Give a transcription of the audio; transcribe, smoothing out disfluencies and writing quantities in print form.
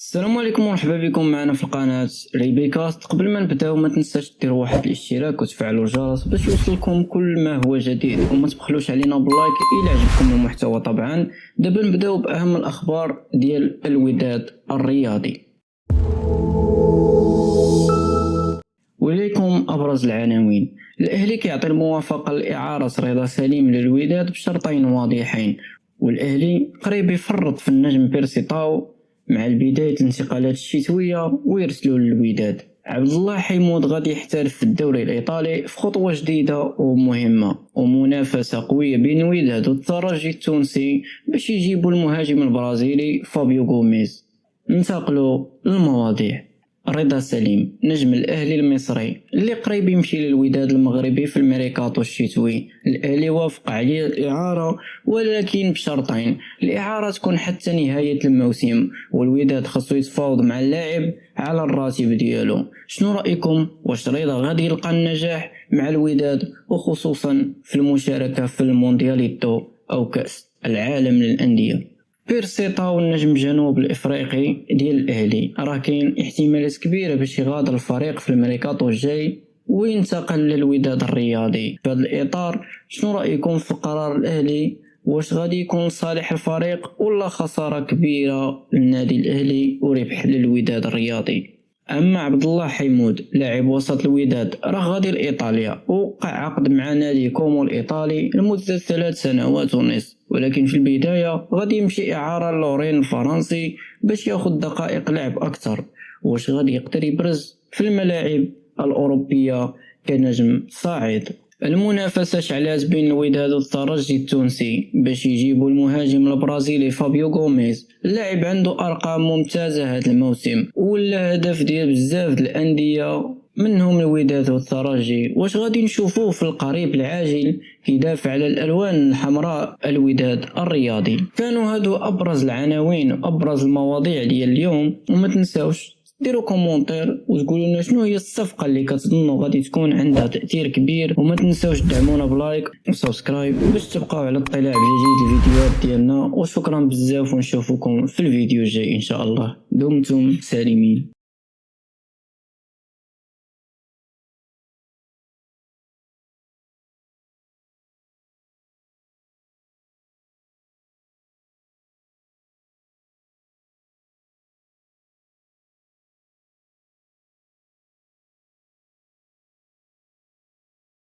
السلام عليكم ومرحبا بكم معنا في القناة ريبيكاست. قبل ما نبداو ما تنساش ديروا واحد الاشتراك وتفعلوا الجرس باش يوصلكم كل ما هو جديد، وما تبخلوش علينا باللايك الى عجبكم المحتوى. طبعا دابا نبداو باهم الاخبار ديال الوداد الرياضي، وليكم ابرز العناوين. الاهلي كيعطي الموافقه لاعاره رضا سليم للوداد بشرطين واضحين، والاهلي قريب يفرط في النجم بيرسي تاو مع بداية الانتقالات الشتوية ويرسلوا للوداد. عبد الله حيمود غادي يحترف في الدوري الإيطالي في خطوة جديدة ومهمة، ومنافسة قوية بين الوداد والترجي التونسي باش يجيبوا المهاجم البرازيلي فابيو غوميز. ننتقلوا للمواضيع. رضا سليم نجم الأهلي المصري اللي قريب يمشي للوداد المغربي في الميركاتو الشتوي، الأهلي وافق عليه الإعارة ولكن بشرطين. الإعارة تكون حتى نهاية الموسم، والوداد خاصو يتفاوض مع اللاعب على الراتب ديالو. شنو رأيكم؟ واش رضا غادي يلقى النجاح مع الوداد وخصوصا في المشاركة في الموندياليتو أو كأس العالم للأندية؟ بيرسي تاو النجم الجنوب الافريقي ديال الاهلي راه كاين احتمالات كبيره باش يغادر الفريق في الميركاتو الجاي وينتقل للوداد الرياضي. في هذا الاطار شنو رايكم في قرار الاهلي؟ واش غادي يكون صالح الفريق ولا خساره كبيره للنادي الاهلي وربح للوداد الرياضي؟ اما عبد الله حيمود لاعب وسط الوداد راه غادي لايطاليا، وقع عقد مع نادي كومو الايطالي لمده 3 سنوات ونصف، ولكن في البدايه غادي يمشي اعاره لورين الفرنسي باش ياخذ دقائق لعب اكثر. واش غادي يقدر يبرز في الملاعب الاوروبيه كنجم صاعد؟ المنافسة شعلات بين الوداد والترجي التونسي باش يجيبوا المهاجم البرازيلي فابيو غوميز. اللاعب عنده ارقام ممتازة هذا الموسم ولا هدف ديال بزاف د الاندية منهم الوداد والترجي. واش غادي نشوفوه في القريب العاجل كيدافع على الالوان الحمراء الوداد الرياضي؟ كانوا هادو ابرز العناوين وابرز المواضيع ديال اليوم، وما تنساوش ديروا كومونتير وتقولوا لنا شنو هي الصفقه اللي كتظنوا غادي تكون عندها تاثير كبير، وما تنساوش تدعمونا بلايك وسبسكرايب باش تبقاو على اطلاع بجديد الفيديوهات ديالنا. وشكرا بزاف ونشوفكم في الفيديو الجاي ان شاء الله. دمتم سالمين.